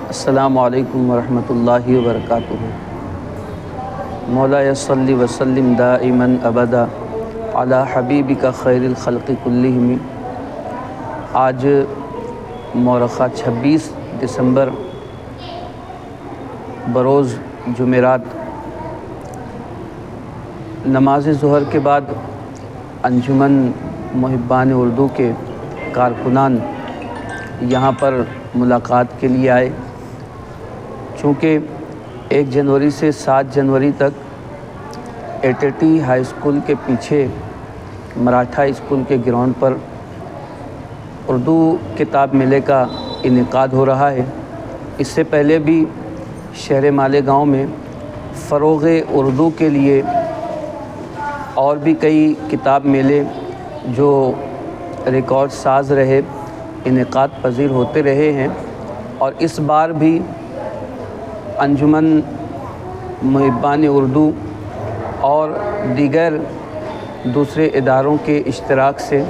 السلام علیکم ورحمۃ اللہ وبرکاتہ۔ مولا صلی وسلم دائما ابدا علی حبیبک خیر الخلق کلہم۔ آج مورخہ 26 دسمبر بروز جمعرات، نماز ظہر کے بعد انجمن محبان اردو کے کارکنان یہاں پر ملاقات کے لیے آئے۔ چونکہ 1 جنوری سے 7 جنوری تک ایٹیٹی ہائی اسکول کے پیچھے مراٹھا اسکول کے گراؤنڈ پر اردو کتاب میلے کا انعقاد ہو رہا ہے۔ اس سے پہلے بھی شہر مالیگاؤں میں فروغ اردو کے لیے اور بھی کئی کتاب میلے جو ریکارڈ ساز رہے، انعقاد پذیر ہوتے رہے ہیں، اور اس بار بھی انجمن محبان اردو اور دیگر دوسرے اداروں کے اشتراک سے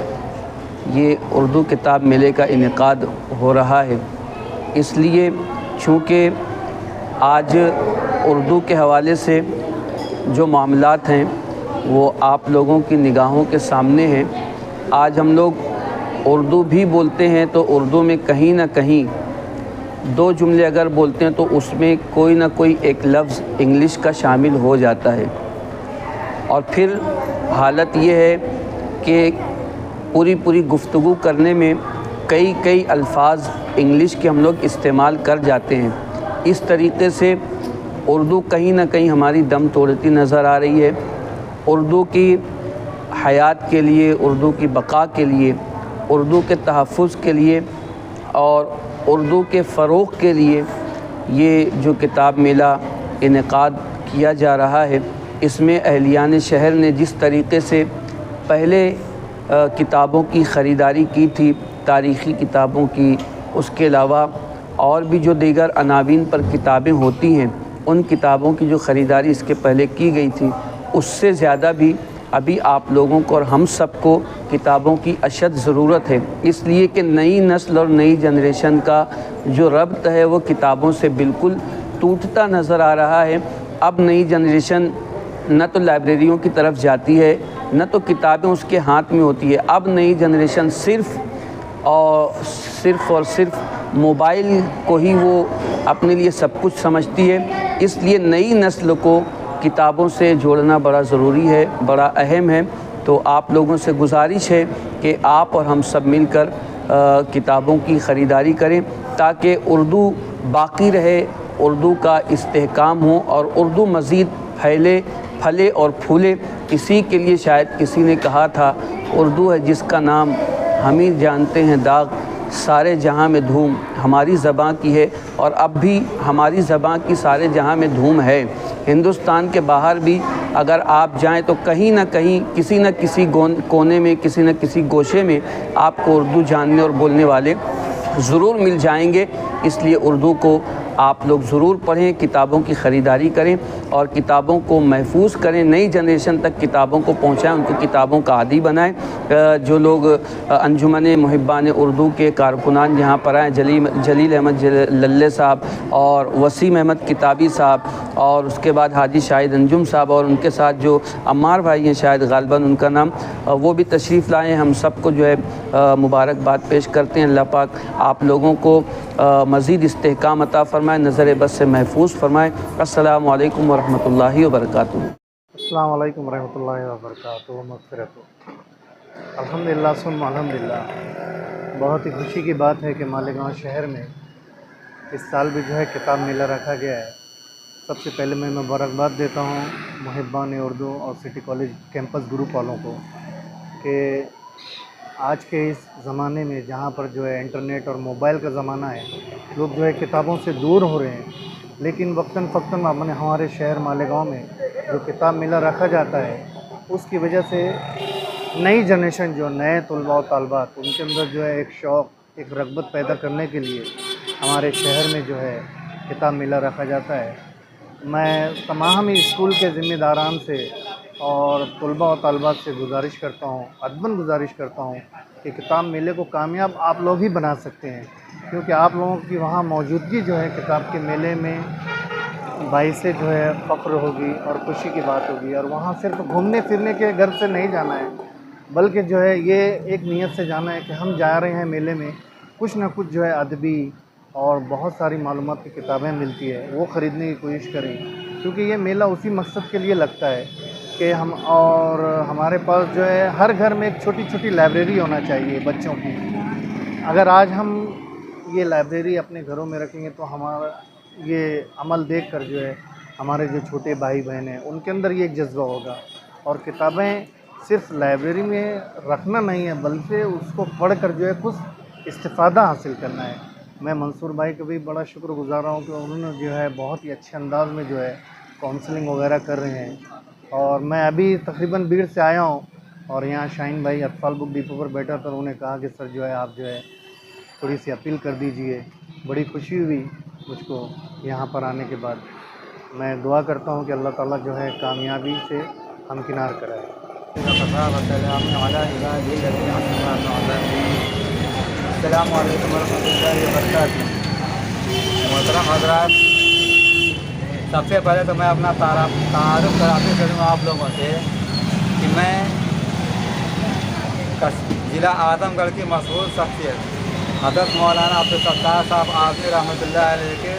یہ اردو کتاب میلے کا انعقاد ہو رہا ہے۔ اس لیے چونکہ آج اردو کے حوالے سے جو معاملات ہیں وہ آپ لوگوں کی نگاہوں کے سامنے ہیں۔ آج ہم لوگ اردو بھی بولتے ہیں تو اردو میں کہیں نہ کہیں 2 جملے اگر بولتے ہیں تو اس میں کوئی نہ کوئی ایک لفظ انگلش کا شامل ہو جاتا ہے، اور پھر حالت یہ ہے کہ پوری گفتگو کرنے میں کئی الفاظ انگلش کے ہم لوگ استعمال کر جاتے ہیں۔ اس طریقے سے اردو کہیں نہ کہیں ہماری دم توڑتی نظر آ رہی ہے۔ اردو کی حیات کے لیے، اردو کی بقا کے لیے، اردو کے تحفظ کے لیے اور اردو کے فروغ کے لیے یہ جو کتاب میلہ انعقاد کیا جا رہا ہے، اس میں اہلیان شہر نے جس طریقے سے پہلے کتابوں کی خریداری کی تھی، تاریخی کتابوں کی، اس کے علاوہ اور بھی جو دیگر عناوین پر کتابیں ہوتی ہیں، ان کتابوں کی جو خریداری اس کے پہلے کی گئی تھی، اس سے زیادہ بھی ابھی آپ لوگوں کو اور ہم سب کو کتابوں کی اشد ضرورت ہے، اس لیے کہ نئی نسل اور نئی جنریشن کا جو ربط ہے وہ کتابوں سے بالکل ٹوٹتا نظر آ رہا ہے۔ اب نئی جنریشن نہ تو لائبریریوں کی طرف جاتی ہے، نہ تو کتابیں اس کے ہاتھ میں ہوتی ہے۔ اب نئی جنریشن صرف اور صرف موبائل کو ہی وہ اپنے لیے سب کچھ سمجھتی ہے۔ اس لیے نئی نسل کو کتابوں سے جوڑنا بڑا ضروری ہے، بڑا اہم ہے۔ تو آپ لوگوں سے گزارش ہے کہ آپ اور ہم سب مل کر کتابوں کی خریداری کریں تاکہ اردو باقی رہے، اردو کا استحکام ہو اور اردو مزید پھلے اور پھولے۔ اسی کے لیے شاید کسی نے کہا تھا، اردو ہے جس کا نام ہم ہی جانتے ہیں داغ، سارے جہاں میں دھوم ہماری زباں کی ہے، اور اب بھی ہماری زباں کی سارے جہاں میں دھوم ہے۔ ہندوستان کے باہر بھی اگر آپ جائیں تو کہیں نہ کہیں کسی نہ کسی کونے میں، کسی نہ کسی گوشے میں آپ کو اردو جاننے اور بولنے والے ضرور مل جائیں گے۔ اس لیے اردو کو آپ لوگ ضرور پڑھیں، کتابوں کی خریداری کریں اور کتابوں کو محفوظ کریں، نئی جنریشن تک کتابوں کو پہنچائیں، ان کو کتابوں کا عادی بنائیں۔ جو لوگ انجمن محبان اردو کے کارکنان یہاں پر آئیں، جلیل احمد للے صاحب اور وسیم احمد کتابی صاحب، اور اس کے بعد حاجی شاہد انجم صاحب، اور ان کے ساتھ جو عمار بھائی ہیں، شاید غالباً ان کا نام، وہ بھی تشریف لائے ہیں۔ ہم سب کو جو ہے مبارکباد پیش کرتے ہیں۔ اللہ پاک آپ لوگوں کو مزید استحکام عطا فرمائے، نظر بد سے محفوظ فرمائے۔ السلام علیکم ورحمۃ اللہ وبرکاتہ۔ السلام علیکم ورحمۃ اللہ وبرکاتہ و مغفرت۔ الحمدللہ ثم الحمدللہ، بہت ہی خوشی کی بات ہے کہ مالیگاؤں شہر میں اس سال بھی جو ہے کتاب میلہ رکھا گیا ہے۔ سب سے پہلے میں مبارکباد دیتا ہوں محبان اردو اور سٹی کالج کیمپس گروپ والوں کو کہ آج کے اس زمانے میں جہاں پر جو ہے انٹرنیٹ اور موبائل کا زمانہ ہے، لوگ جو ہے کتابوں سے دور ہو رہے ہیں، لیکن وقتاً فوقتاً ہمارے شہر مالیگاؤں میں جو کتاب میلہ رکھا جاتا ہے، اس کی وجہ سے نئی جنریشن جو نئے طلباء و طالبات، ان کے اندر جو ہے ایک شوق، ایک رغبت پیدا کرنے کے لیے ہمارے شہر میں جو ہے کتاب میلہ رکھا جاتا ہے۔ میں تمام ہی اسکول کے ذمہ داران سے اور طلباء و طالبات سے گزارش کرتا ہوں، ادباً گزارش کرتا ہوں کہ کتاب میلے کو کامیاب آپ لوگ ہی بنا سکتے ہیں، کیونکہ آپ لوگوں کی وہاں موجودگی جو ہے کتاب کے میلے میں باعث جو ہے فخر ہوگی اور خوشی کی بات ہوگی. اور وہاں صرف گھومنے پھرنے کے گھر سے نہیں جانا ہے، بلکہ جو ہے یہ ایک نیت سے جانا ہے کہ ہم جا رہے ہیں میلے میں، کچھ نہ کچھ جو ہے ادبی اور بہت ساری معلومات کی کتابیں ملتی ہے وہ خریدنے کی کوشش کریں. کیونکہ یہ میلہ اسی مقصد کے لیے لگتا ہے کہ ہمارے پاس جو ہے ہر گھر میں ایک چھوٹی چھوٹی لائبریری ہونا چاہیے بچوں کی. اگر آج ہم یہ لائبریری اپنے گھروں میں رکھیں گے تو ہمارا یہ عمل دیکھ کر جو ہے ہمارے جو چھوٹے بھائی بہن ہیں ان کے اندر یہ ایک جذبہ ہوگا. اور کتابیں صرف لائبریری میں رکھنا نہیں ہے، بلکہ اس کو پڑھ کر جو ہے کچھ استفادہ حاصل کرنا ہے. میں منصور بھائی کا بھی بڑا شکر گزار ہوں کہ انہوں نے جو ہے بہت ہی اچھے انداز میں جو ہے کاؤنسلنگ وغیرہ کر رہے ہیں. اور میں ابھی تقریباً بھیڑ سے آیا ہوں اور یہاں شاہین بھائی اطفال بک ڈپو پر بیٹھا تھا. انہوں نے کہا کہ سر جو ہے آپ جو ہے تھوڑی سی اپیل کر دیجئے. بڑی خوشی ہوئی مجھ کو یہاں پر آنے کے بعد. میں دعا کرتا ہوں کہ اللہ تعالیٰ جو ہے کامیابی سے ہمکنار کرائے. السلام علیکم ورحمۃ اللہ وبرکاتہ. محترم حضرات، سب سے پہلے تو میں اپنا تعارف کراتے چلوں آپ لوگوں سے کہ میں ضلع اعظم گڑھ کی مشہور شخصیت حضرت مولانا عبدالستار صاحب اعظمی رحمۃ اللہ علیہ کے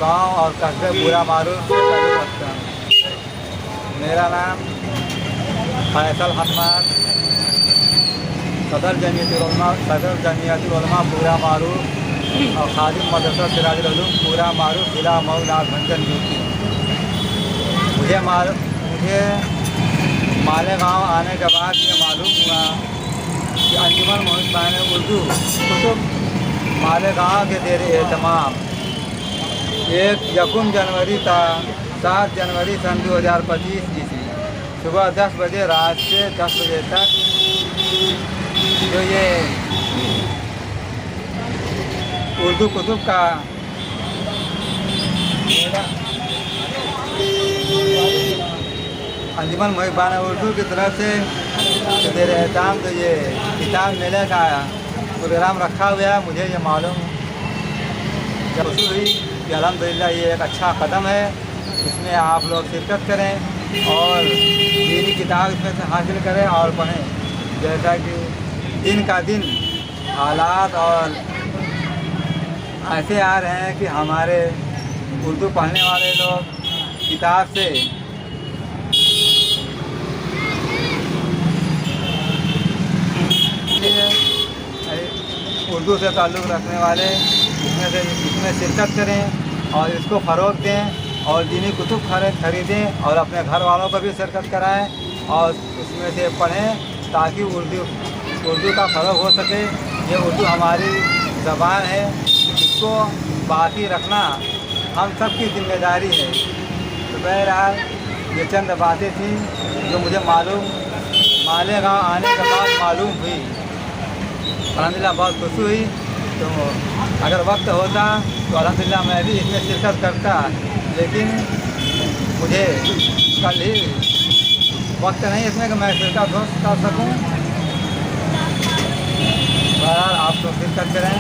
گاؤں اور قصبے پورا معروف سے تعلق رکھتا ہوں. میرا نام فیصل حماد، صدر جمعیت العلماء پورا معروف اور خادم مدرسہ سراج العلوم پورا معروف ضلع مئو ناگبھنجن یوپی. مجھے مالیگاؤں آنے کے بعد یہ معلوم ہوا کہ انجمن محبان اردو کتب مالیگاؤں کے زیر اہتمام 1 جنوری تا 7 جنوری سن 2025 عیسوی صبح 10 بجے رات سے 10 بجے تک جو یہ اردو کتب کا انجمن محبان اردو کی طرف سے زیر اہتمام تو یہ کتاب میلے کا پروگرام رکھا ہوا ہے. مجھے یہ معلوم جب ہوئی کہ الحمدللہ یہ ایک اچھا قدم ہے. اس میں آپ لوگ شرکت کریں اور دینی کتاب اس میں سے حاصل کریں اور پڑھیں. جیسا کہ دن کا دن حالات اور ایسے آ رہے ہیں کہ ہمارے اردو پڑھنے والے لوگ کتاب سے اردو سے تعلق رکھنے والے اس میں شرکت کریں اور اس کو فروغ دیں اور دینی کتب خریدیں اور اپنے گھر والوں کو بھی شرکت کرائیں اور اس میں سے پڑھیں تاکہ اردو کا فروغ ہو سکے. یہ اردو ہماری زبان ہے، اس کو باقی رکھنا ہم سب کی ذمہ داری ہے. تو بہرحال یہ چند باتیں تھیں جو مجھے مالیگاؤں آنے کے بعد معلوم ہوئی. الحمدللہ بہت خوشی ہوئی. تو اگر وقت ہوتا تو الحمدللہ میں بھی اس میں شرکت کرتا، لیکن مجھے کل ہی وقت نہیں اس میں کہ میں شرکت کر سکوں. بہرحال آپ لوگ شرکت کریں.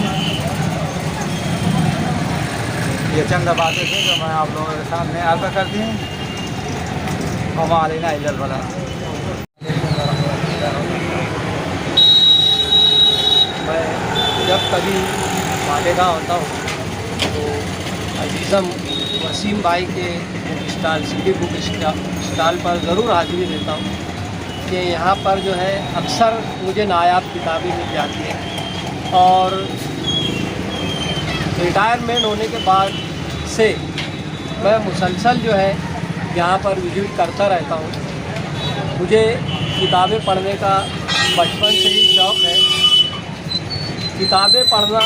یہ چند باتیں تھیں جو میں آپ لوگوں کے سامنے عرض کر دی. وما علینا الا البلاغ. میں جب کبھی مالیگاؤں ہوتا ہوں تو عزیزم وسیم بھائی کے book stall city book stall پر ضرور حاضری دیتا ہوں کہ یہاں پر جو ہے اکثر مجھے نایاب کتابیں مل جاتی ہیں. اور ریٹائرمنٹ ہونے کے بعد سے میں مسلسل جو ہے یہاں پر وزٹ کرتا رہتا ہوں. مجھے کتابیں پڑھنے کا بچپن سے ہی شوق ہے. کتابیں پڑھنا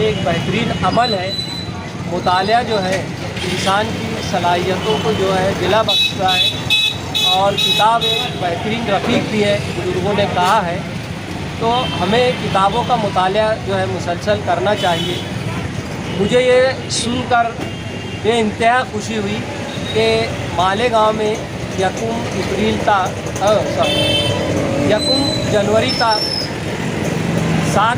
ایک بہترین عمل ہے. مطالعہ جو ہے انسان کی صلاحیتوں کو جو ہے دلا بخشتا ہے اور کتاب ایک بہترین رفیق بھی ہے، بزرگوں نے کہا ہے. تو ہمیں کتابوں کا مطالعہ جو ہے مسلسل کرنا چاہیے. مجھے یہ سن کر بے انتہا خوشی ہوئی کہ مالیگاؤں میں 1 جنوری تا 7